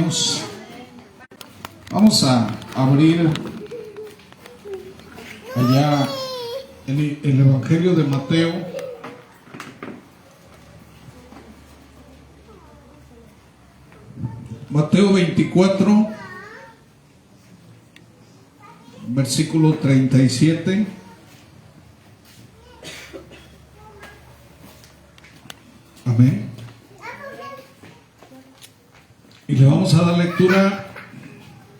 hermanos. Vamos a abrir allá el Evangelio de Mateo. Mateo 24, versículo 37. Amén. Y le vamos a dar lectura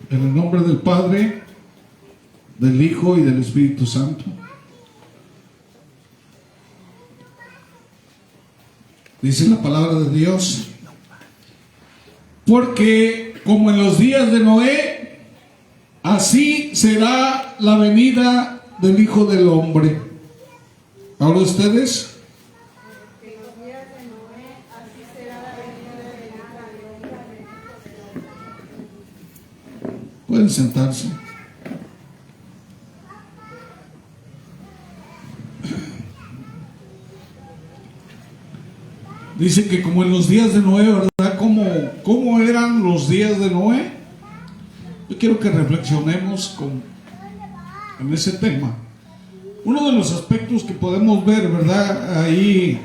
en el nombre del Padre, del Hijo y del Espíritu Santo. Dice la palabra de Dios: porque como en los días de Noé, así será la venida del Hijo del Hombre. Ahora ustedes. Pueden sentarse. Dice que como en los días de Noé, ¿verdad? ¿Cómo eran los días de Noé? Yo quiero que reflexionemos en ese tema. Uno de los aspectos que podemos ver, ¿verdad?, ahí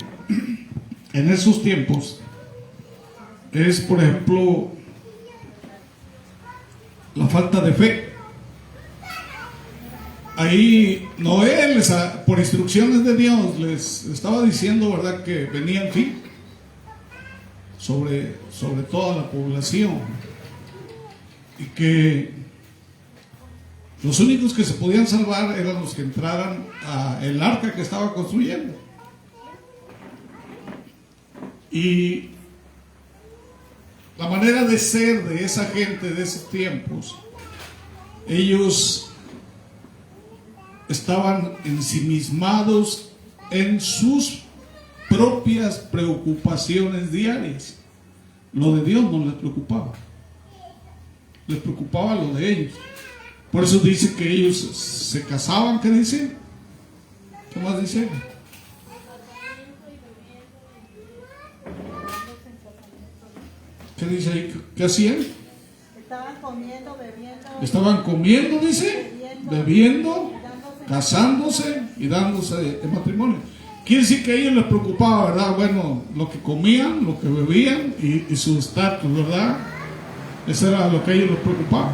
en esos tiempos es, por ejemplo, la falta de fe. Ahí Noé, por instrucciones de Dios, les estaba diciendo, ¿verdad?, que venía el fin sobre toda la población, y que los únicos que se podían salvar eran los que entraran a el arca que estaba construyendo. Y la manera de ser de esa gente de esos tiempos, ellos estaban ensimismados en sus propias preocupaciones diarias. Lo de Dios no les preocupaba lo de ellos. Por eso dice que ellos se casaban. ¿Qué dice? ¿Qué más dice? ¿Qué dice ahí? ¿Qué hacían? Estaban comiendo, bebiendo. Estaban comiendo, dice, bebiendo, casándose y dándose en matrimonio. Quiere decir que a ellos les preocupaba, ¿verdad? Bueno, lo que comían, lo que bebían y su estatus, ¿verdad? Eso era lo que a ellos les preocupaba.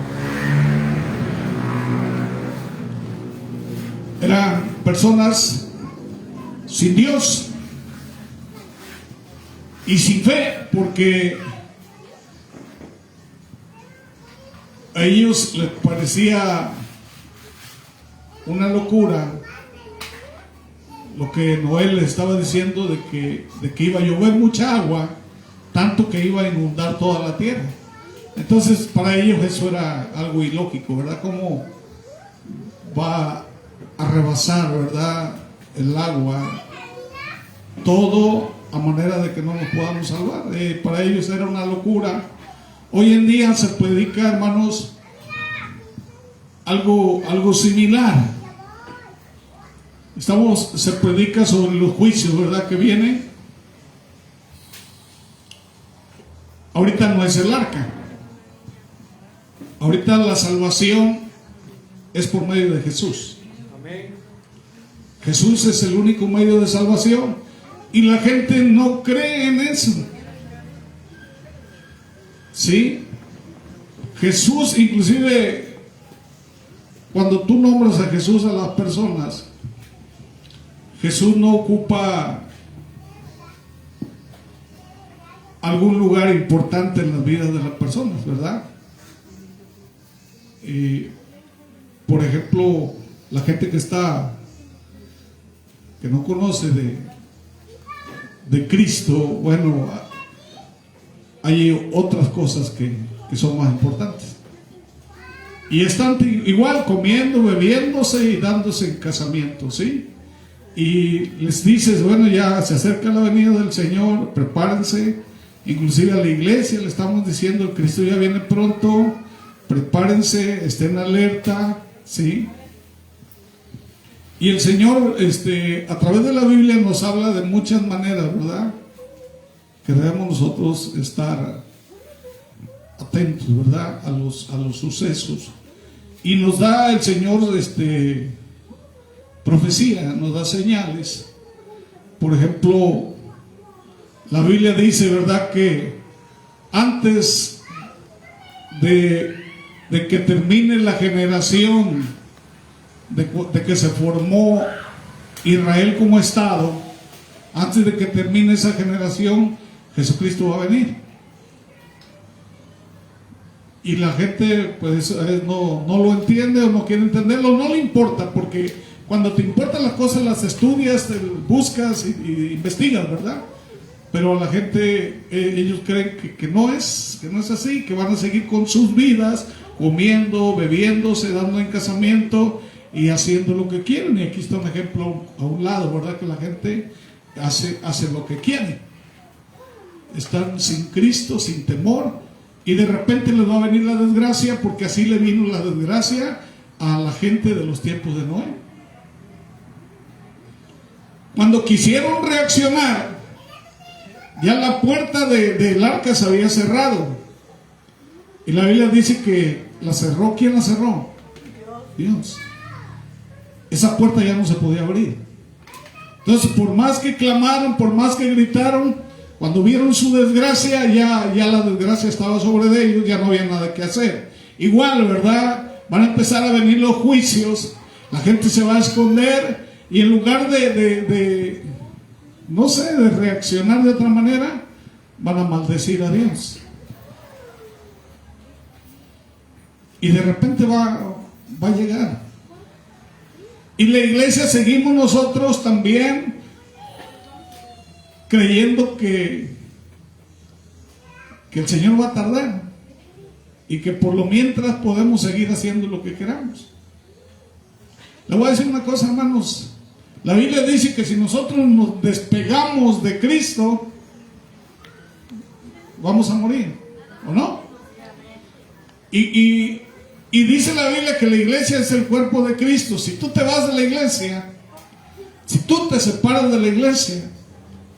Eran personas sin Dios y sin fe, porque a ellos les parecía una locura lo que Noé les estaba diciendo de que iba a llover mucha agua, tanto que iba a inundar toda la tierra. Entonces para ellos eso era algo ilógico, ¿verdad? ¿Cómo va a rebasar, ¿verdad?, el agua todo a manera de que no nos podamos salvar? Para ellos era una locura. Hoy en día se predica, hermanos, algo similar. Se predica sobre los juicios, ¿verdad?, que vienen. Ahorita no es el arca. Ahorita la salvación es por medio de Jesús. Amén. Jesús es el único medio de salvación y la gente no cree en eso. ¿Sí? Jesús, inclusive cuando tú nombras a Jesús a las personas, Jesús no ocupa algún lugar importante en las vidas de las personas, ¿verdad? Y, por ejemplo, la gente que no conoce de Cristo, bueno, hay otras cosas que son más importantes. Y están igual comiendo, bebiéndose y dándose en casamiento, ¿sí? Y les dices, bueno, ya se acerca la venida del Señor, prepárense. Inclusive a la iglesia le estamos diciendo, Cristo ya viene pronto, prepárense, estén alerta, ¿sí? Y el Señor, a través de la Biblia nos habla de muchas maneras, ¿verdad?, que debemos nosotros estar atentos, ¿verdad? A los sucesos. Y nos da el Señor profecía, nos da señales. Por ejemplo, la Biblia dice, ¿verdad?, que antes de que termine la generación de que se formó Israel como Estado, antes de que termine esa generación, Jesucristo va a venir. Y la gente pues no lo entiende o no quiere entenderlo, no le importa, porque cuando te importan las cosas las estudias, buscas y investigas, ¿verdad? Pero la gente, ellos creen que no es así, que van a seguir con sus vidas, comiendo, bebiéndose, dando en casamiento y haciendo lo que quieren. Y aquí está un ejemplo a un lado, ¿verdad? Que la gente hace lo que quiere. Están sin Cristo, sin temor, y de repente les va a venir la desgracia, porque así le vino la desgracia a la gente de los tiempos de Noé. Cuando quisieron reaccionar, ya la puerta del arca se había cerrado. Y la Biblia dice que la cerró. ¿Quién la cerró? Dios. Esa puerta ya no se podía abrir. Entonces, por más que clamaron, por más que gritaron, cuando vieron su desgracia, ya la desgracia estaba sobre ellos, ya no había nada que hacer. Igual, ¿verdad? Van a empezar a venir los juicios, la gente se va a esconder, y en lugar de reaccionar de otra manera, van a maldecir a Dios. Y de repente va a llegar. Y la iglesia seguimos nosotros también creyendo que el Señor va a tardar y que por lo mientras podemos seguir haciendo lo que queramos. Le voy a decir una cosa, hermanos. La Biblia dice que si nosotros nos despegamos de Cristo, vamos a morir, ¿o no? Y dice la Biblia que la iglesia es el cuerpo de Cristo. Si tú te vas de la iglesia, si tú te separas de la iglesia,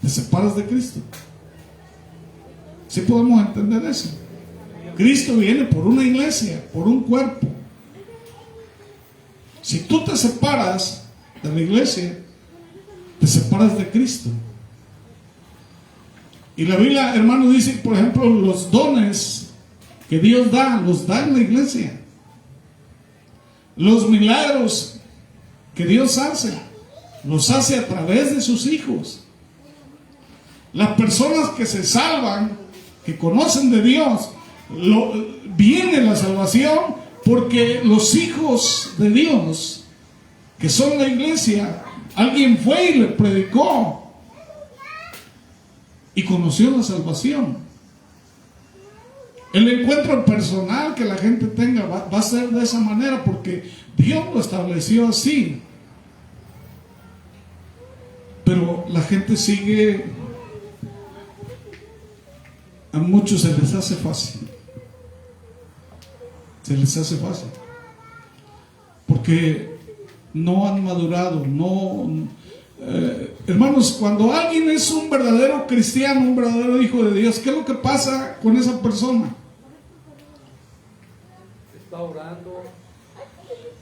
te separas de Cristo. ¿Sí podemos entender eso? Cristo viene por una iglesia, por un cuerpo. Si tú te separas de la iglesia, te separas de Cristo. Y la Biblia, hermano, dice, por ejemplo, los dones que Dios da, los da en la iglesia. Los milagros que Dios hace, los hace a través de sus hijos. Las personas que se salvan, que conocen de Dios, viene la salvación porque los hijos de Dios, que son la iglesia, alguien fue y le predicó y conoció la salvación. El encuentro personal que la gente tenga va a ser de esa manera, porque Dios lo estableció así. Pero la gente sigue, a muchos se les hace fácil. Se les hace fácil. Porque no han madurado, hermanos, cuando alguien es un verdadero cristiano, un verdadero hijo de Dios, ¿qué es lo que pasa con esa persona? Está orando.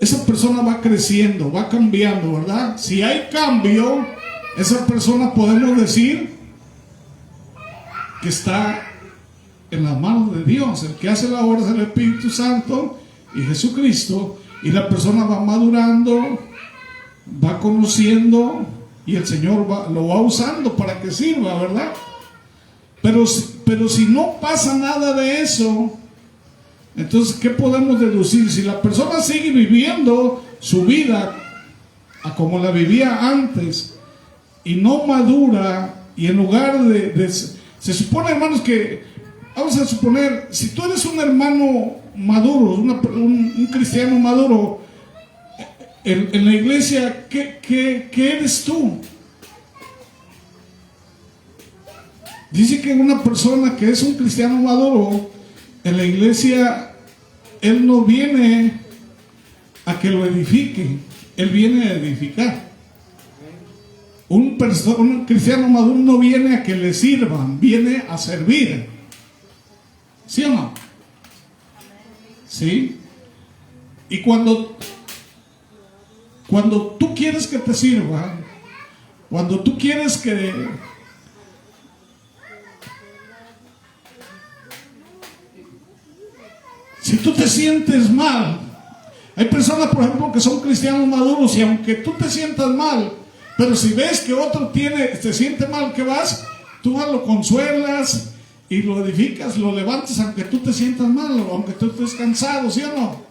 Esa persona va creciendo, va cambiando, ¿verdad? Si hay cambio, esa persona podemos decir que está en las manos de Dios. El que hace la obra es el Espíritu Santo y Jesucristo, y la persona va madurando, va conociendo, y el Señor lo va usando para que sirva, ¿verdad? Pero si no pasa nada de eso, entonces, ¿qué podemos deducir? Si la persona sigue viviendo su vida a como la vivía antes y no madura, y en lugar se supone, hermanos, que vamos a suponer, si tú eres un hermano maduro, un cristiano maduro en la iglesia, ¿qué eres tú? Dice que una persona que es un cristiano maduro en la iglesia, él no viene a que lo edifique, él viene a edificar. Un cristiano maduro no viene a que le sirvan, viene a servir. ¿Sí o no? ¿sí? Y cuando tú quieres que te sirva, cuando tú quieres que si tú te sientes mal, hay personas, por ejemplo, que son cristianos maduros y aunque tú te sientas mal, pero si ves que otro se siente mal, ¿qué vas? Tú lo consuelas y lo edificas, lo levantas aunque tú te sientas mal, o aunque tú estés cansado, ¿sí o no?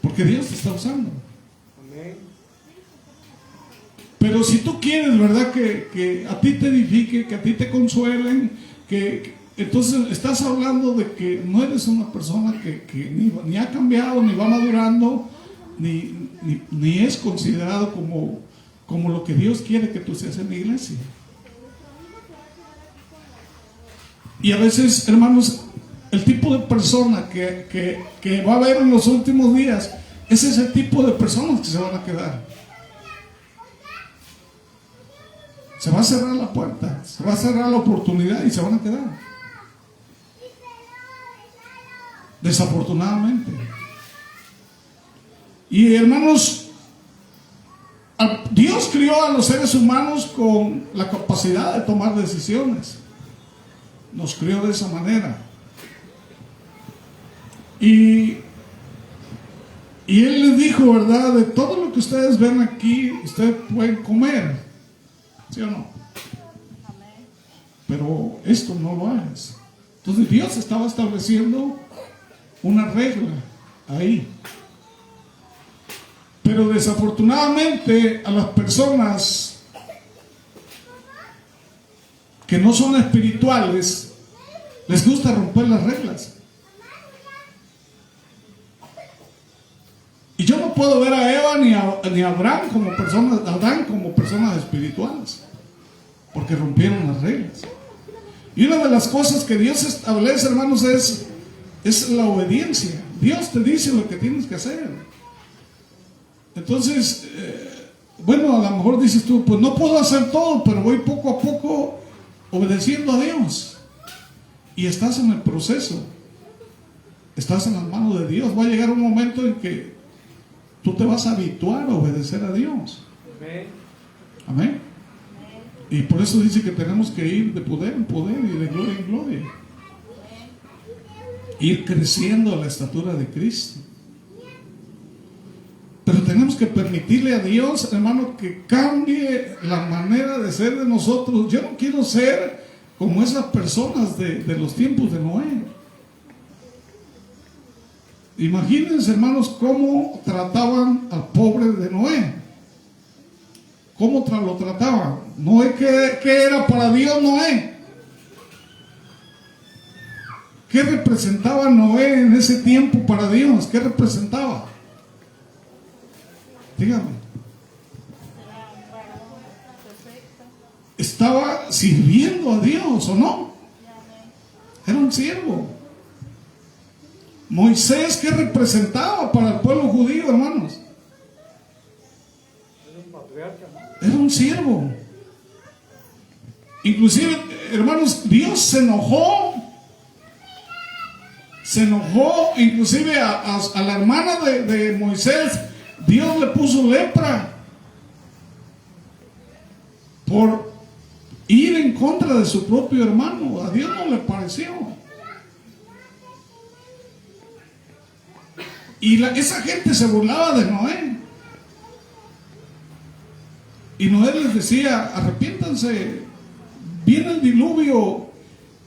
Porque Dios te está usando. Pero si tú quieres, ¿verdad? Que a ti te edifique, que a ti te consuelen, entonces estás hablando de que no eres una persona que ni ha cambiado, ni va madurando, ni es considerado como lo que Dios quiere que tú seas en la iglesia. Y a veces, hermanos, el tipo de persona que va a haber en los últimos días es ese tipo de personas que se van a quedar. Se va a cerrar la puerta, se va a cerrar la oportunidad y se van a quedar. Desafortunadamente. Y hermanos, Dios crió a los seres humanos con la capacidad de tomar decisiones. Nos crió de esa manera. Y Él les dijo, ¿verdad? De todo lo que ustedes ven aquí, ustedes pueden comer. ¿Sí o no? Pero esto no lo es. Entonces Dios estaba estableciendo una regla ahí. Pero desafortunadamente a las personas que no son espirituales les gusta romper las reglas. Y yo no puedo ver a Eva ni a Adán como personas espirituales, porque rompieron las reglas. Y una de las cosas que Dios establece, hermanos, es la obediencia. Dios te dice lo que tienes que hacer. Entonces, bueno, a lo mejor dices tú, pues no puedo hacer todo, pero voy poco a poco obedeciendo a Dios. Y estás en el proceso. Estás en las manos de Dios. Va a llegar un momento en que tú te vas a habituar a obedecer a Dios. Amén. Y por eso dice que tenemos que ir de poder en poder y de gloria en gloria. Ir creciendo a la estatura de Cristo. Pero tenemos que permitirle a Dios, hermano, que cambie la manera de ser de nosotros. Yo no quiero ser como esas personas de los tiempos de Noé. Imagínense, hermanos, cómo trataban al pobre de Noé. ¿Cómo lo trataban? Noé, ¿qué era para Dios Noé? ¿Qué representaba Noé en ese tiempo para Dios? ¿Qué representaba? Dígame. Estaba sirviendo a Dios, ¿o no? Era un siervo. Moisés, ¿qué representaba para el pueblo judío, hermanos? Era un siervo. Inclusive, hermanos, Dios se enojó inclusive a la hermana de Moisés. Dios le puso lepra por ir en contra de su propio hermano. A Dios no le pareció. Y esa gente se burlaba de Noé. Y Noé les decía, arrepiéntanse, viene el diluvio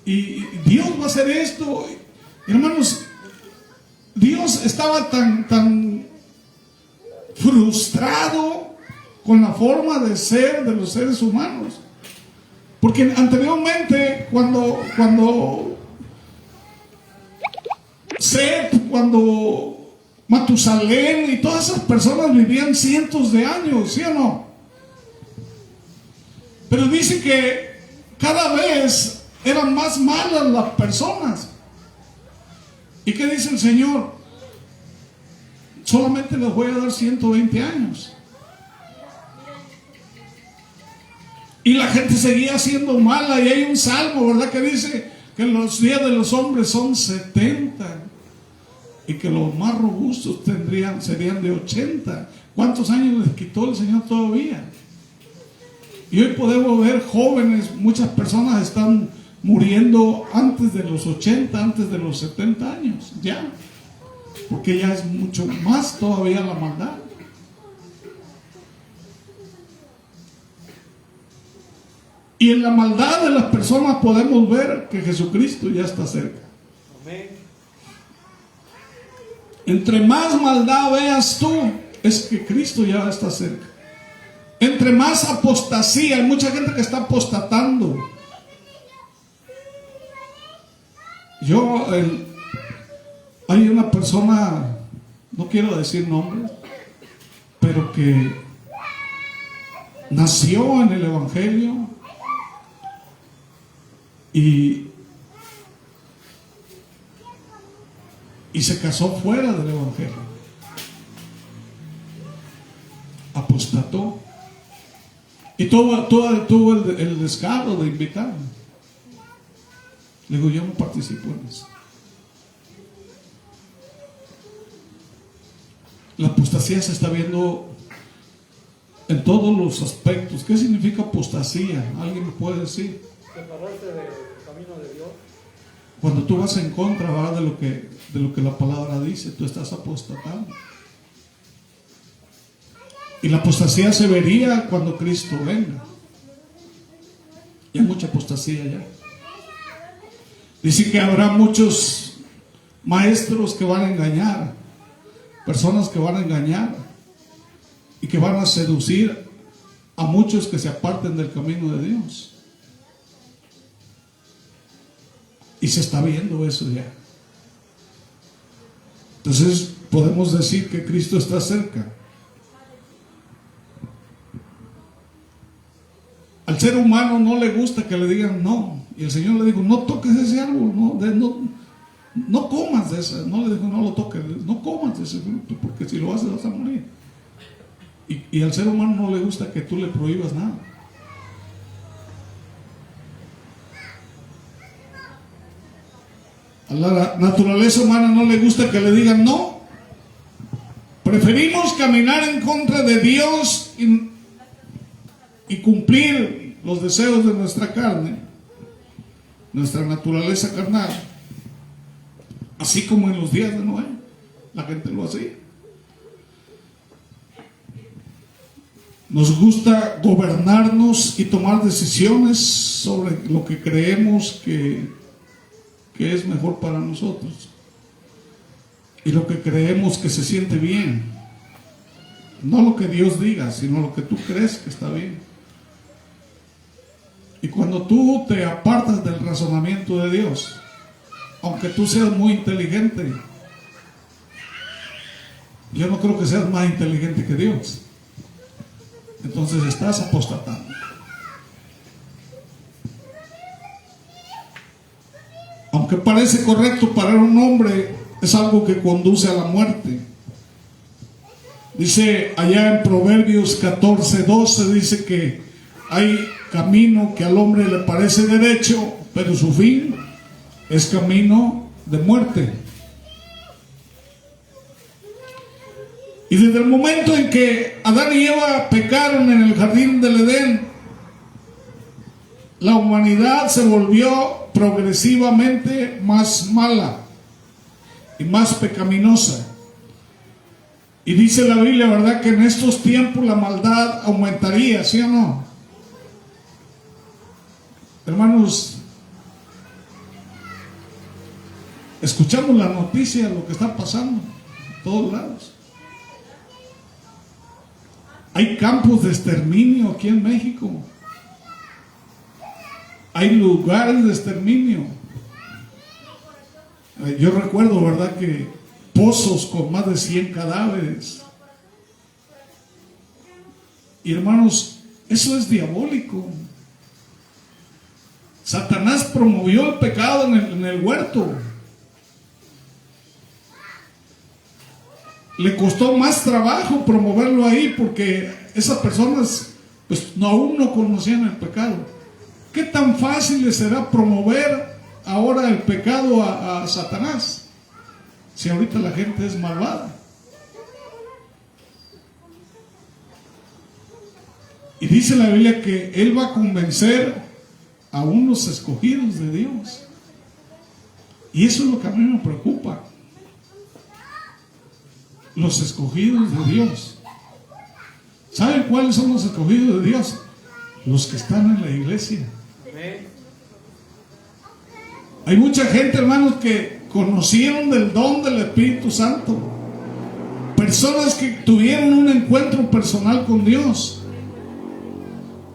y Dios va a hacer esto. Hermanos, Dios estaba tan frustrado con la forma de ser de los seres humanos. Porque anteriormente, cuando Set, cuando Matusalén y todas esas personas vivían cientos de años, ¿sí o no? Pero dice que cada vez eran más malas las personas. ¿Y qué dice el Señor? Solamente les voy a dar 120 años. Y la gente seguía siendo mala. Y hay un salmo, ¿verdad?, que dice que los días de los hombres son 70. y que los más robustos serían de 80. ¿Cuántos años les quitó el Señor todavía? Y hoy podemos ver jóvenes, muchas personas están muriendo antes de los 80, antes de los 70 años, ya, porque ya es mucho más todavía la maldad. Y en la maldad de las personas podemos ver que Jesucristo ya está cerca. Amén. Entre más maldad veas tú, es que Cristo ya está cerca. Entre más apostasía, hay mucha gente que está apostatando. Hay una persona, no quiero decir nombres, pero que nació en el Evangelio y se casó fuera del Evangelio. Apostató. Y tuvo el descaro de invitarme. Le digo, yo no participo en eso. La apostasía se está viendo en todos los aspectos. ¿Qué significa apostasía? ¿Alguien me puede decir? Separarse del camino de Dios. Cuando tú vas en contra, ¿verdad?, de lo que la palabra dice, tú estás apostatando. Y la apostasía se vería cuando Cristo venga. Y hay mucha apostasía ya. Dice que habrá muchos maestros que van a engañar, personas que van a engañar y que van a seducir a muchos que se aparten del camino de Dios. Y se está viendo eso ya. Entonces podemos decir que Cristo está cerca. Al ser humano no le gusta que le digan no. Y el Señor le dijo, no toques ese árbol, no comas de ese. No le dijo, no lo toques, no comas de ese fruto, porque si lo haces vas a morir. Y al ser humano no le gusta que tú le prohíbas nada. A la naturaleza humana no le gusta que le digan no. Preferimos caminar en contra de Dios y cumplir los deseos de nuestra carne, nuestra naturaleza carnal, así como en los días de Noé, la gente lo hacía. Nos gusta gobernarnos y tomar decisiones sobre lo que creemos que es mejor para nosotros y lo que creemos que se siente bien, no lo que Dios diga, sino lo que tú crees que está bien. Y cuando tú te apartas del razonamiento de Dios, aunque tú seas muy inteligente, yo no creo que seas más inteligente que Dios, entonces estás apostatando. Aunque parece correcto para un hombre, es algo que conduce a la muerte. Dice allá en Proverbios 14:12, dice que hay camino que al hombre le parece derecho, pero su fin es camino de muerte. Y desde el momento en que Adán y Eva pecaron en el jardín del Edén, la humanidad se volvió progresivamente más mala y más pecaminosa. Y dice la Biblia, ¿verdad?, que en estos tiempos la maldad aumentaría, ¿sí o no? Hermanos, escuchamos la noticia de lo que está pasando en todos lados. Hay campos de exterminio aquí en México. Hay lugares de exterminio. Yo recuerdo, ¿verdad?, que pozos con más de 100 cadáveres. Y hermanos, eso es diabólico. Satanás promovió el pecado en el huerto. Le costó más trabajo promoverlo ahí porque esas personas pues aún no conocían el pecado. ¿Qué tan fácil les será promover ahora el pecado a Satanás? si ahorita la gente es malvada? Y dice la Biblia que Él va a convencer a unos escogidos de Dios. Y eso es lo que a mí me preocupa. Los escogidos de Dios. ¿Saben cuáles son los escogidos de Dios? Los que están en la iglesia. Amén. Hay mucha gente, hermanos, que conocieron del don del Espíritu Santo. Personas que tuvieron un encuentro personal con Dios.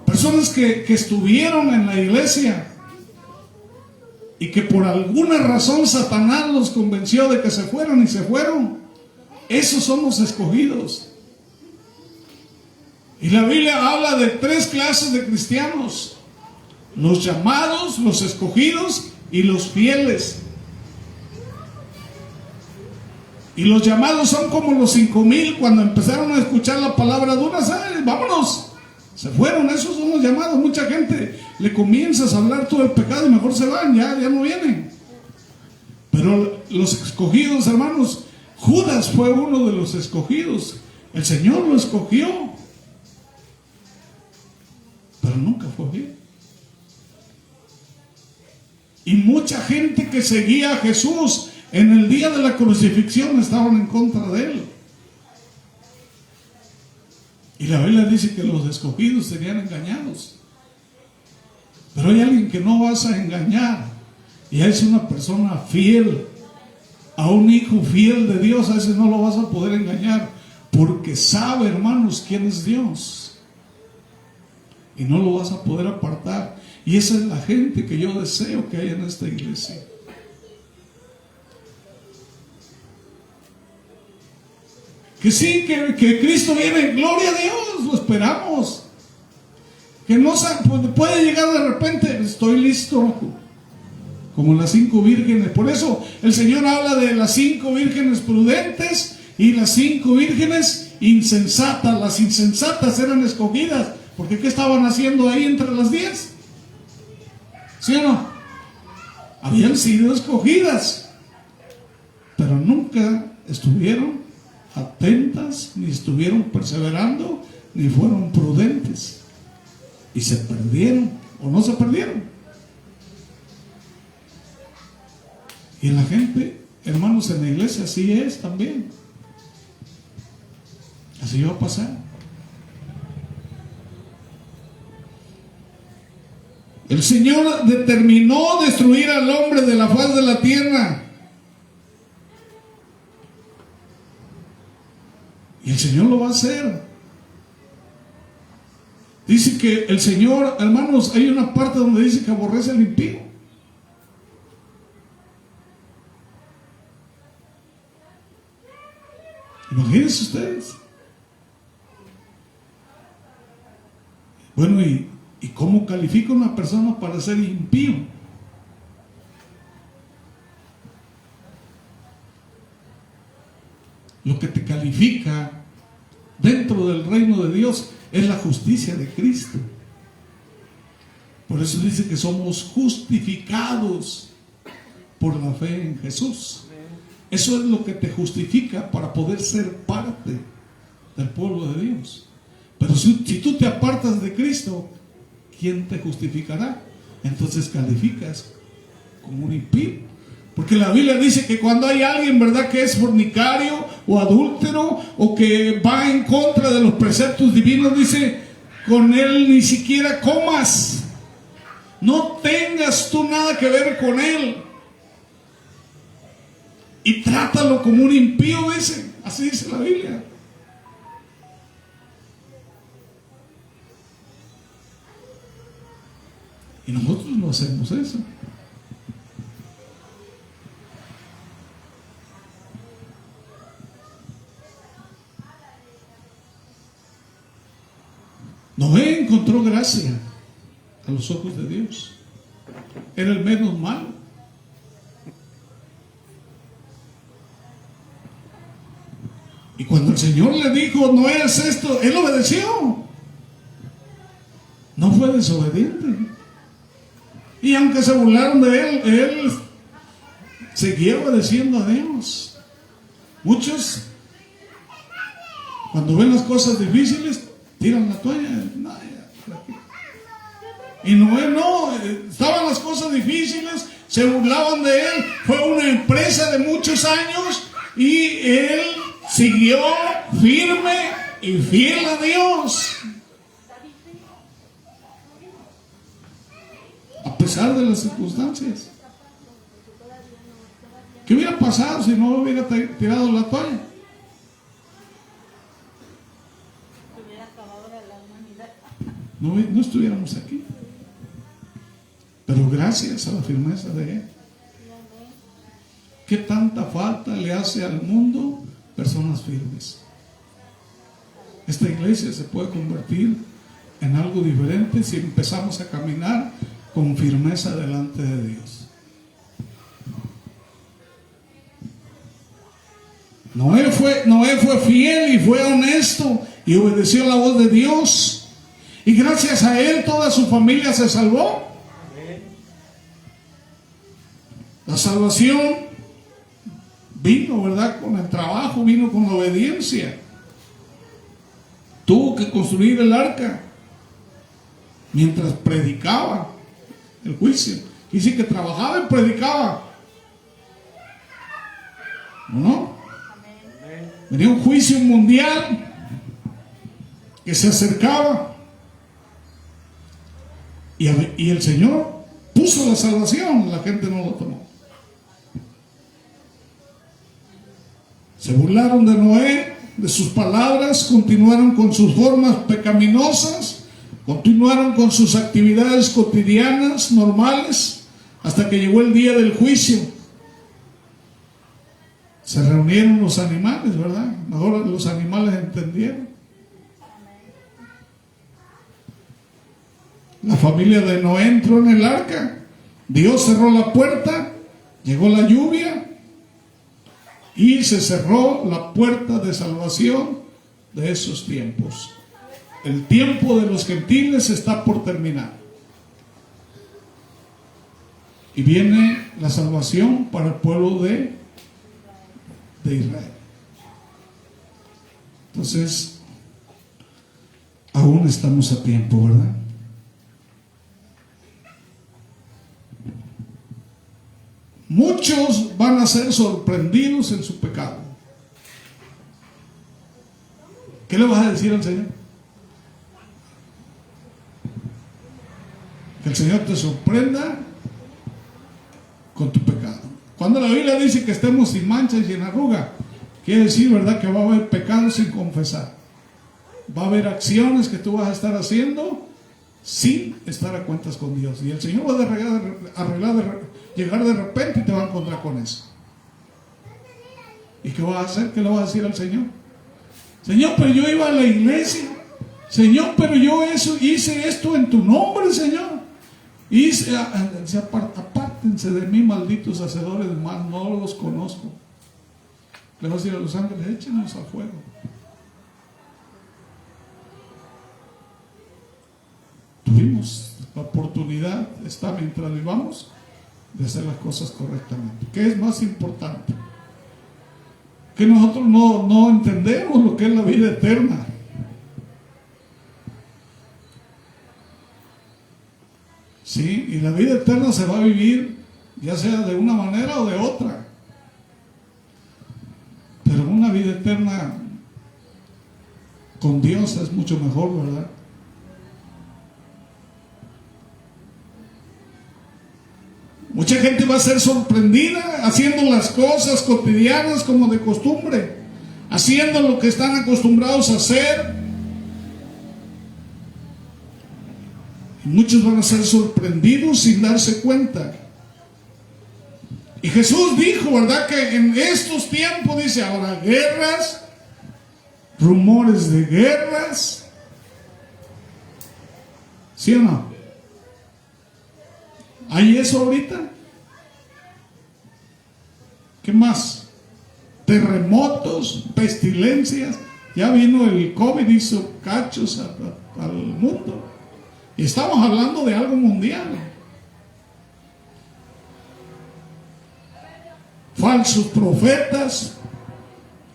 Personas que estuvieron en la iglesia y que por alguna razón Satanás los convenció de que se fueran y se fueron. Esos son los escogidos. Y la Biblia habla de 3 clases de cristianos: los llamados, los escogidos y los fieles. Y los llamados son como los 5,000 cuando empezaron a escuchar la palabra dura. ¿Sabes? Vámonos. Se fueron, esos son los llamados. Mucha gente le comienzas a hablar todo el pecado y mejor se van, ya no vienen. Pero los escogidos, hermanos, Judas fue uno de los escogidos. El Señor lo escogió, pero nunca fue bien. Y mucha gente que seguía a Jesús en el día de la crucifixión estaban en contra de Él. Y la Biblia dice que los escogidos serían engañados. Pero hay alguien que no vas a engañar, y es una persona fiel, a un hijo fiel de Dios. A ese no lo vas a poder engañar, porque sabe, hermanos, quién es Dios, y no lo vas a poder apartar. Y esa es la gente que yo deseo que haya en esta iglesia. Que sí, que Cristo viene, gloria a Dios, lo esperamos. Que no puede llegar de repente, estoy listo, como las 5 vírgenes. Por eso el Señor habla de las 5 vírgenes prudentes y las 5 vírgenes insensatas. Las insensatas eran escogidas, porque ¿qué estaban haciendo ahí entre las 10? ¿Sí o no? Habían sido escogidas, pero nunca estuvieron atentas, ni estuvieron perseverando, ni fueron prudentes, y se perdieron o no se perdieron. Y la gente, hermanos, en la iglesia así es también. Así va a pasar. El Señor determinó destruir al hombre de la faz de la tierra. Y el Señor lo va a hacer. Dice que el Señor, hermanos, hay una parte donde dice que aborrece al impío. Imagínense ustedes. Bueno, ¿y cómo califica una persona para ser impío? Lo que te califica dentro del reino de Dios es la justicia de Cristo. Por eso dice que somos justificados por la fe en Jesús. Eso es lo que te justifica para poder ser parte del pueblo de Dios. Pero si tú te apartas de Cristo, ¿quién te justificará? Entonces calificas como un impío. Porque la Biblia dice que cuando hay alguien, ¿verdad?, que es fornicario o adúltero o que va en contra de los preceptos divinos, dice, con él ni siquiera comas. No tengas tú nada que ver con él. Y trátalo como un impío, dice. Así dice la Biblia. Y nosotros no hacemos eso. Noé encontró gracia a los ojos de Dios. Era el menos malo. Y cuando el Señor le dijo, no es esto, él obedeció. No fue desobediente. Y aunque se burlaron de él, él seguía obedeciendo a Dios. Muchos, cuando ven las cosas difíciles, tiran la toalla. No, ya, ¿para qué? Y Noé no, estaban las cosas difíciles, se burlaban de él, fue una empresa de muchos años y él siguió firme y fiel a Dios. A pesar de las circunstancias. ¿Qué hubiera pasado si no hubiera tirado la toalla? Hubiera acabado la humanidad. No estuviéramos aquí. Pero gracias a la firmeza de él. ¿Qué tanta falta le hace al mundo personas firmes? Esta iglesia se puede convertir en algo diferente si empezamos a caminar con firmeza delante de Dios. Noé fue fiel y fue honesto y obedeció la voz de Dios. Y gracias a él toda su familia se salvó. La salvación vino, ¿verdad? Con el trabajo, vino con la obediencia. Tuvo que construir el arca mientras predicaba el juicio. Dice que trabajaba y predicaba. ¿No? Venía un juicio mundial que se acercaba. Y el Señor puso la salvación, la gente no lo tomó. Se burlaron de Noé, de sus palabras, continuaron con sus formas pecaminosas, continuaron con sus actividades cotidianas, normales, hasta que llegó el día del juicio. Se reunieron los animales, ¿verdad? Ahora los animales entendieron. La familia de Noé entró en el arca, Dios cerró la puerta, llegó la lluvia, y se cerró la puerta de salvación de esos tiempos. El tiempo de los gentiles está por terminar. Y viene la salvación para el pueblo de Israel. Entonces, aún estamos a tiempo, ¿verdad? Muchos van a ser sorprendidos en su pecado. ¿Qué le vas a decir al Señor? Que el Señor te sorprenda con tu pecado. Cuando la Biblia dice que estemos sin mancha y sin arruga, quiere decir, ¿verdad?, que va a haber pecados sin confesar. Va a haber acciones que tú vas a estar haciendo sin estar a cuentas con Dios. Y el Señor va a llegar de repente y te va a encontrar con eso. ¿Y qué vas a hacer? ¿Qué le vas a decir al Señor? Señor, pero yo iba a la iglesia. Señor, pero yo hice esto en tu nombre, Señor. Apártense de mí, malditos hacedores de mal, no los conozco. Le vas a decir a los ángeles, échenos al fuego. Tuvimos la oportunidad, mientras vivamos, de hacer las cosas correctamente. ¿Qué es más importante? Que nosotros no entendemos lo que es la vida eterna. Sí, y la vida eterna se va a vivir ya sea de una manera o de otra. Pero una vida eterna con Dios es mucho mejor, ¿verdad? Mucha gente va a ser sorprendida haciendo las cosas cotidianas como de costumbre, haciendo lo que están acostumbrados a hacer. Y muchos van a ser sorprendidos sin darse cuenta. Y Jesús dijo, ¿verdad?, que en estos tiempos, dice, ahora guerras, rumores de guerras. ¿Sí o no? ¿Hay eso ahorita? ¿Qué más? Terremotos, pestilencias. Ya vino el COVID, hizo cachos al mundo. Y estamos hablando de algo mundial. Falsos profetas,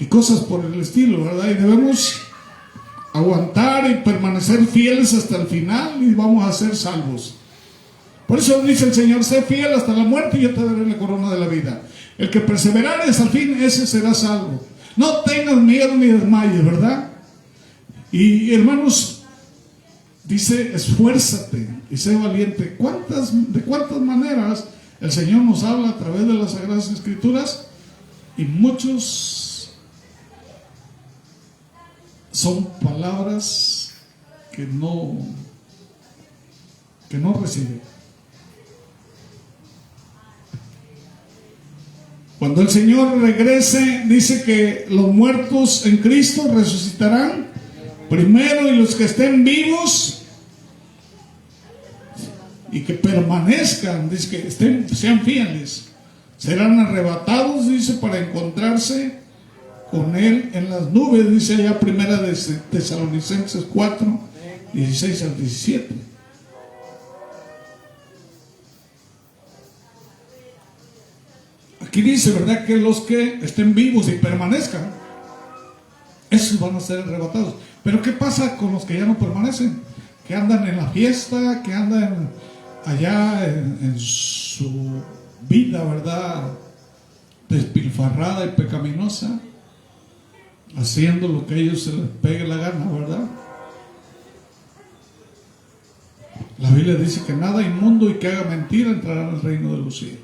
y cosas por el estilo, ¿verdad? Y debemos aguantar y permanecer fieles hasta el final y vamos a ser salvos. Por eso dice el Señor: sé fiel hasta la muerte y yo te daré la corona de la vida. El que perseverare hasta el fin, ese será salvo. No tengas miedo ni desmayes, ¿verdad? Y hermanos, dice: esfuérzate y sé valiente. ¿De cuántas maneras el Señor nos habla a través de las Sagradas Escrituras? Y muchos son palabras que no reciben. Cuando el Señor regrese, dice que los muertos en Cristo resucitarán primero, y los que estén vivos y que permanezcan, dice que sean fieles, serán arrebatados, dice, para encontrarse con Él en las nubes, dice allá primera de Tesalonicenses 4, 16 al 17. Aquí dice, ¿verdad?, que los que estén vivos y permanezcan, esos van a ser arrebatados. Pero ¿qué pasa con los que ya no permanecen? Que andan en la fiesta, que andan allá en su vida, ¿verdad?, despilfarrada y pecaminosa, haciendo lo que a ellos se les pegue la gana, ¿verdad? La Biblia dice que nada inmundo y que haga mentira entrará en el reino de los cielos.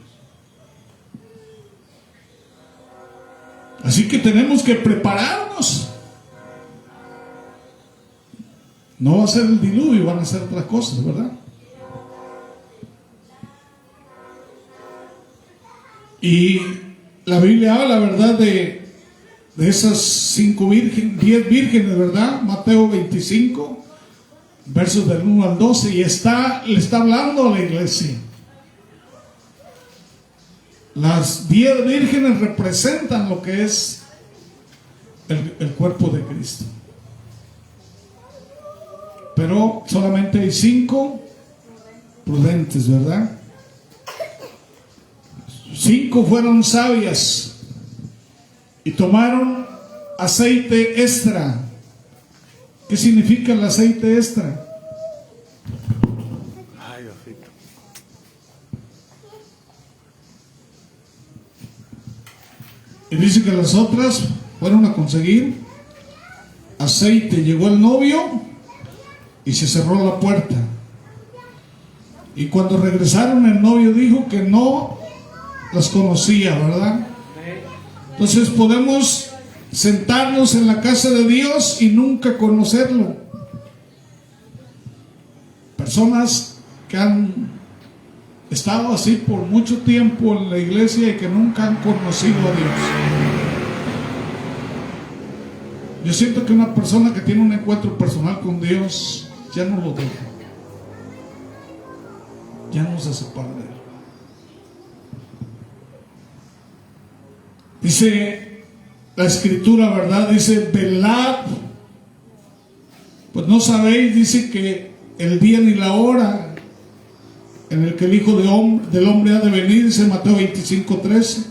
Así que tenemos que prepararnos. No va a ser el diluvio, van a ser otras cosas, ¿verdad? Y la Biblia habla, ¿verdad?, de esas 10 vírgenes, ¿verdad? Mateo 25, versos del 1 al 12, y le está hablando a la iglesia. Las 10 vírgenes representan lo que es el cuerpo de Cristo. Pero solamente hay 5 prudentes, ¿verdad? 5 fueron sabias y tomaron aceite extra. ¿Qué significa el aceite extra? Y dice que las otras fueron a conseguir aceite. Llegó el novio y se cerró la puerta. Y cuando regresaron, el novio dijo que no las conocía, ¿verdad? Entonces podemos sentarnos en la casa de Dios y nunca conocerlo. Personas que han estado así por mucho tiempo en la iglesia y que nunca han conocido a Dios. Yo siento que una persona que tiene un encuentro personal con Dios ya no lo deja, ya no se separa de Él. Dice la Escritura, ¿verdad? Dice: velad, pues no sabéis, dice, que el día ni la hora en el que el Hijo del Hombre ha de venir, dice Mateo 25:13.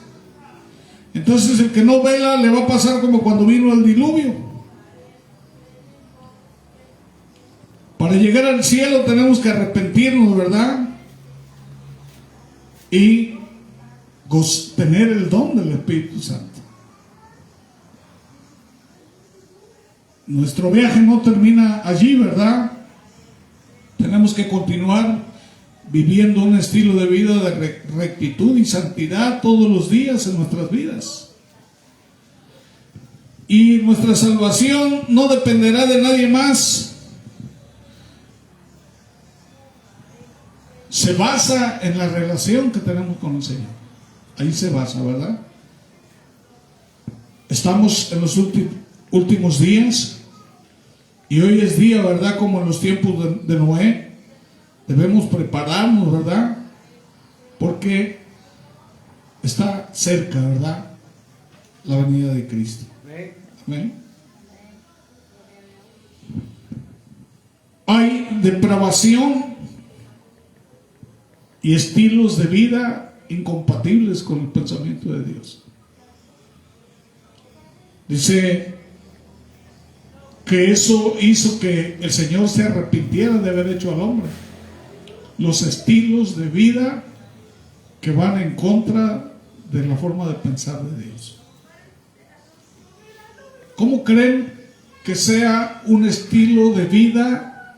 Entonces el que no vela le va a pasar como cuando vino el diluvio. Para llegar al cielo tenemos que arrepentirnos, ¿verdad? Y tener el don del Espíritu Santo. Nuestro viaje no termina allí, ¿verdad? Tenemos que continuar viviendo un estilo de vida de rectitud y santidad todos los días en nuestras vidas. Y nuestra salvación no dependerá de nadie más. Se basa en la relación que tenemos con el Señor. Ahí se basa, ¿verdad? Estamos en los últimos días, y hoy es día, ¿verdad?, como en los tiempos de Noé. Debemos prepararnos, ¿verdad?, porque está cerca, ¿verdad?, la venida de Cristo. Amén. Hay depravación y estilos de vida incompatibles con el pensamiento de Dios. Dice que eso hizo que el Señor se arrepintiera de haber hecho al hombre. Los estilos de vida que van en contra de la forma de pensar de Dios. ¿Cómo creen que sea un estilo de vida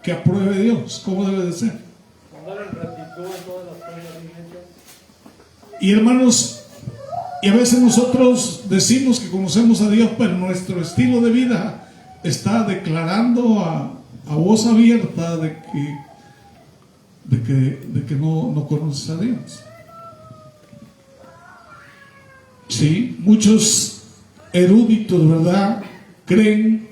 que apruebe Dios? ¿Cómo debe de ser? Andar en rectitud en todas las cosas, iglesia. Y hermanos, y a veces nosotros decimos que conocemos a Dios, pero nuestro estilo de vida está declarando a voz abierta de que no conoces a Dios. Sí, muchos eruditos, ¿verdad?, creen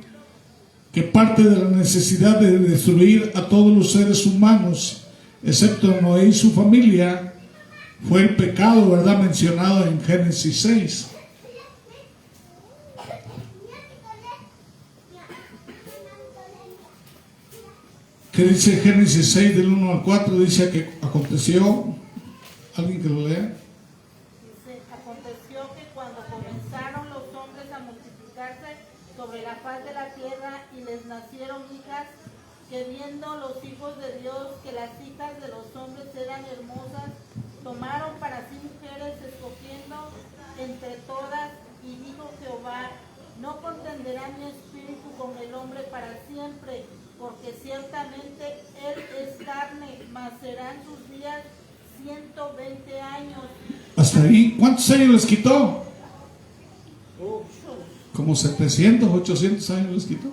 que parte de la necesidad de destruir a todos los seres humanos, excepto a Noé y su familia, fue el pecado, ¿verdad?, mencionado en Génesis 6. ¿Qué dice Génesis 6 del 1 al 4? Dice que aconteció, alguien que lo lea. Dice, aconteció que cuando comenzaron los hombres a multiplicarse sobre la faz de la tierra y les nacieron hijas, que viendo los hijos de Dios que las hijas de los hombres eran hermosas, tomaron para sí mujeres, escogiendo entre todas, y dijo Jehová, no contenderá mi espíritu con el hombre para siempre, porque ciertamente él es carne, mas serán sus días 120 años. Hasta ahí, ¿cuántos años les quitó? Como 700, 800 años les quitó.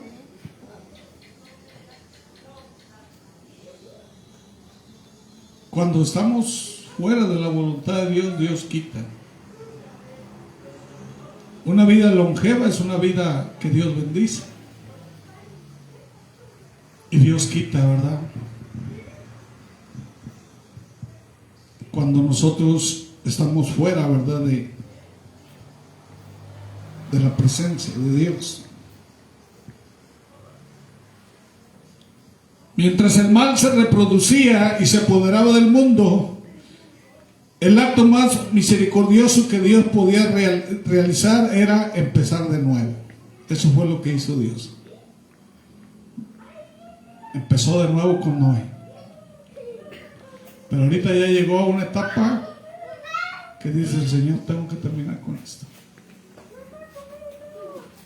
Cuando estamos fuera de la voluntad de Dios, Dios quita. Una vida longeva es una vida que Dios bendice. Y Dios quita, ¿verdad? Cuando nosotros estamos fuera, ¿verdad?, de la presencia de Dios. Mientras el mal se reproducía y se apoderaba del mundo, el acto más misericordioso que Dios podía realizar era empezar de nuevo. Eso fue lo que hizo Dios. Empezó de nuevo con Noé. Pero ahorita ya llegó a una etapa que dice el Señor, tengo que terminar con esto.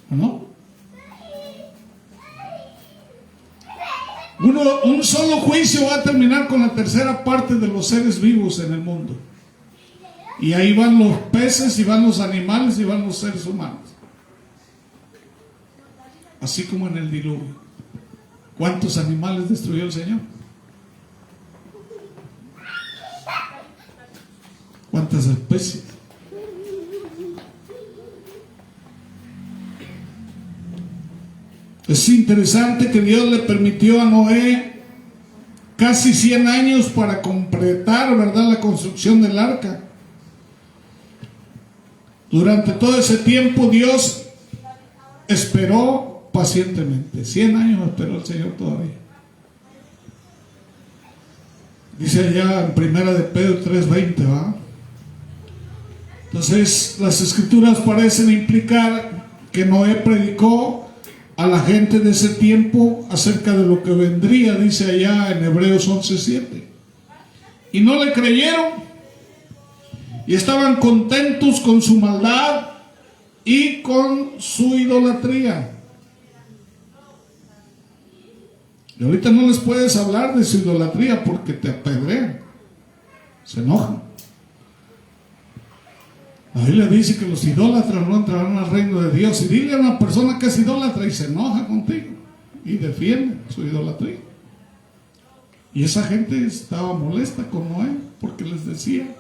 ¿No? Un solo juicio va a terminar con la tercera parte de los seres vivos en el mundo. Y ahí van los peces, y van los animales, y van los seres humanos. Así como en el diluvio. ¿Cuántos animales destruyó el Señor? ¿Cuántas especies? Es interesante que Dios le permitió a Noé casi 100 años para completar, ¿verdad?, la construcción del arca. Durante todo ese tiempo Dios esperó pacientemente. 100 años esperó el Señor todavía. Dice allá en Primera de Pedro 3:20, ¿va? Entonces las escrituras parecen implicar que Noé predicó a la gente de ese tiempo acerca de lo que vendría, dice allá en Hebreos 11:7. Y no le creyeron. Y estaban contentos con su maldad y con su idolatría. Y ahorita no les puedes hablar de su idolatría porque te apedrean, se enojan. La Biblia dice que los idólatras no entrarán al reino de Dios. Y dile a una persona que es idólatra y se enoja contigo y defiende su idolatría. Y esa gente estaba molesta con Noé porque les decía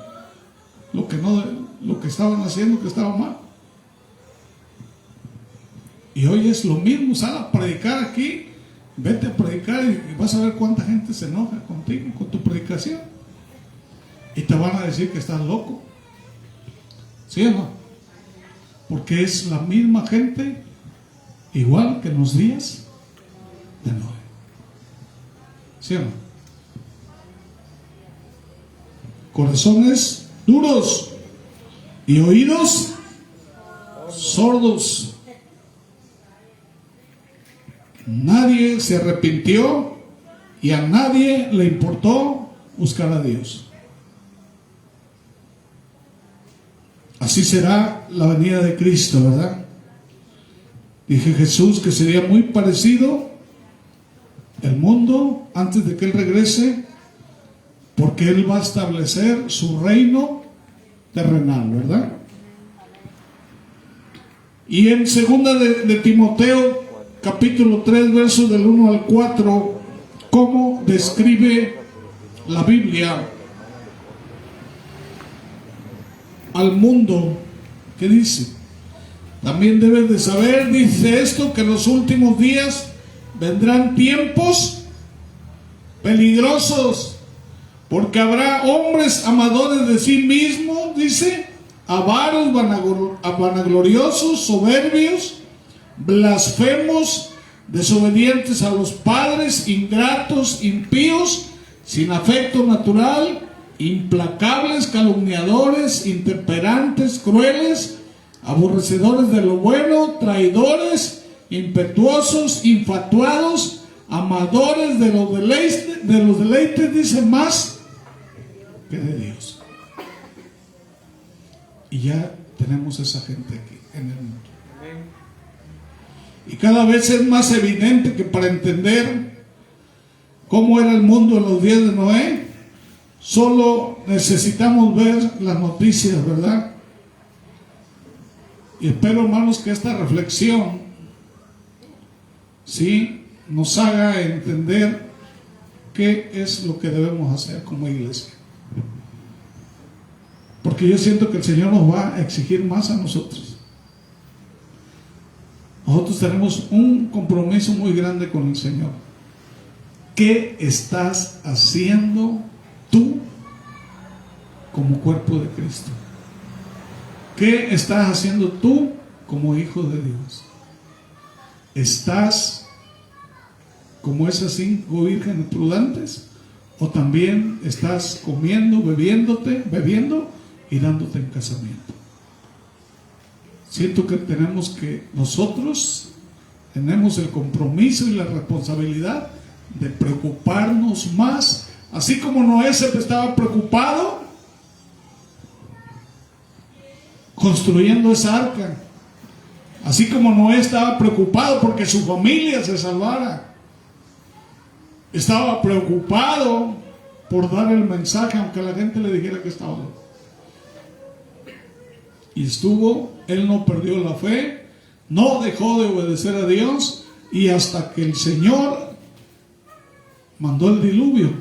lo que estaban haciendo que estaba mal. Y hoy es lo mismo, sal a predicar aquí, vete a predicar y vas a ver cuánta gente se enoja contigo, con tu predicación. Y te van a decir que estás loco. ¿Sí o no? Porque es la misma gente, igual que en los días de Noé. ¿Sí o no? Corazones duros y oídos sordos. Nadie se arrepintió y a nadie le importó buscar a Dios. Así será la venida de Cristo, ¿verdad? Dije Jesús que sería muy parecido el mundo antes de que Él regrese, porque Él va a establecer su reino terrenal, ¿verdad? Y en segunda de Timoteo, capítulo 3, versos del 1 al 4, ¿cómo describe la Biblia al mundo? ¿Qué dice? También debes de saber, dice esto, que en los últimos días vendrán tiempos peligrosos, porque habrá hombres amadores de sí mismos, dice, avaros, vanagloriosos, soberbios, blasfemos, desobedientes a los padres, ingratos, impíos, sin afecto natural, implacables, calumniadores, intemperantes, crueles, aborrecedores de lo bueno, traidores, impetuosos, infatuados, amadores de los deleites, dice, más que de Dios. Y ya tenemos esa gente aquí en el mundo. Y cada vez es más evidente que para entender cómo era el mundo en los días de Noé, solo necesitamos ver las noticias, ¿verdad? Y espero, hermanos, que esta reflexión, ¿sí?, nos haga entender qué es lo que debemos hacer como iglesia. Porque yo siento que el Señor nos va a exigir más a nosotros. Nosotros tenemos un compromiso muy grande con el Señor. ¿Qué estás haciendo tú como cuerpo de Cristo? ¿Qué estás haciendo tú como hijo de Dios? ¿Estás como esas 5 vírgenes prudentes? ¿O también estás comiendo, bebiendo y dándote en casamiento? Siento que nosotros tenemos el compromiso y la responsabilidad de preocuparnos más, así como Noé se estaba preocupado construyendo esa arca, así como Noé estaba preocupado porque su familia se salvara, estaba preocupado por dar el mensaje aunque la gente le dijera que estaba loco. Y él no perdió la fe, no dejó de obedecer a Dios, y hasta que el Señor mandó el diluvio,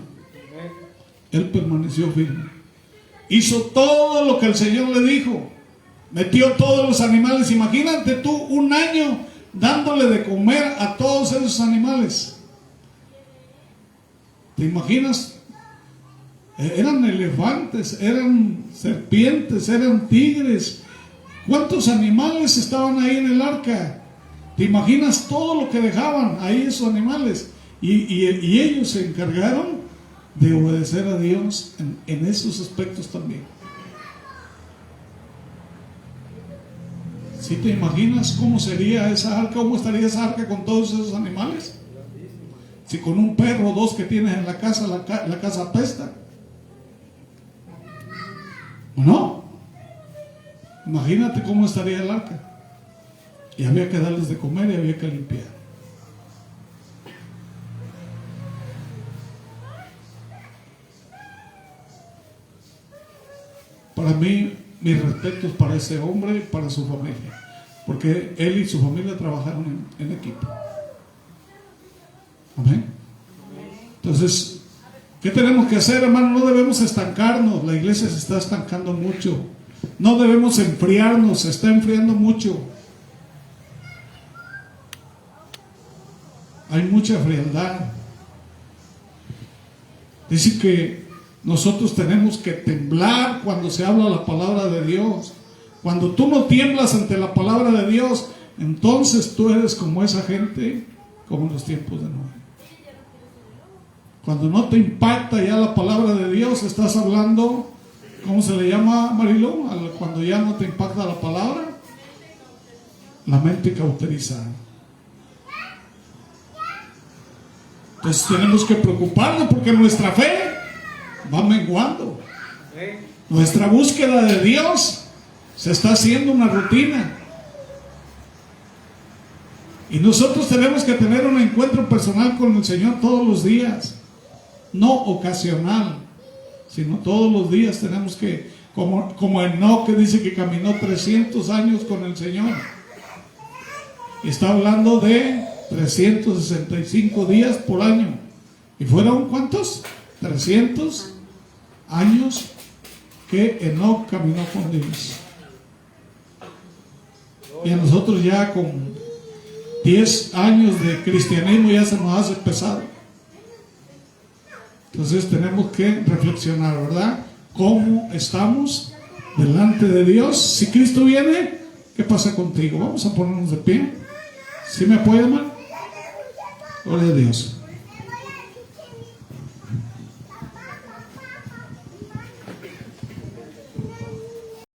él permaneció firme. Hizo todo lo que el Señor le dijo, metió todos los animales. Imagínate tú 1 año dándole de comer a todos esos animales. ¿Te imaginas? Eran elefantes, eran serpientes, eran tigres. ¿Cuántos animales estaban ahí en el arca? ¿Te imaginas todo lo que dejaban ahí esos animales? Y ellos se encargaron de obedecer a Dios en esos aspectos también. ¿Sí te imaginas cómo sería esa arca? ¿Cómo estaría esa arca con todos esos animales? Si con un perro o 2 que tienes en la casa, la casa apesta. ¿O no? Imagínate cómo estaría el arca. Y había que darles de comer y había que limpiar. Para mí, mis respetos para ese hombre y para su familia, porque él y su familia trabajaron en equipo. Amén. Entonces, ¿qué tenemos que hacer, hermano? No debemos estancarnos. La iglesia se está estancando mucho. No debemos enfriarnos, se está enfriando mucho. Hay mucha frialdad. Dice que nosotros tenemos que temblar cuando se habla la palabra de Dios. Cuando tú no tiemblas ante la palabra de Dios, entonces tú eres como esa gente, como en los tiempos de Noé. Cuando no te impacta ya la palabra de Dios, estás hablando, ¿cómo se le llama, Marilu? Cuando ya no te impacta la palabra, la mente cauterizada. Entonces tenemos que preocuparnos porque nuestra fe va menguando. Nuestra búsqueda de Dios se está haciendo una rutina. Y nosotros tenemos que tener un encuentro personal con el Señor todos los días. No ocasional, sino todos los días tenemos que, como Enoc, que dice que caminó 300 años con el Señor. Y está hablando de 365 días por año. ¿Y fueron cuántos? 300 años que Enoc caminó con Dios. Y a nosotros ya con 10 años de cristianismo ya se nos hace pesado. Entonces tenemos que reflexionar, ¿verdad? ¿Cómo estamos delante de Dios? Si Cristo viene, ¿qué pasa contigo? Vamos a ponernos de pie. ¿Sí me apoya, hermano? Gloria a Dios.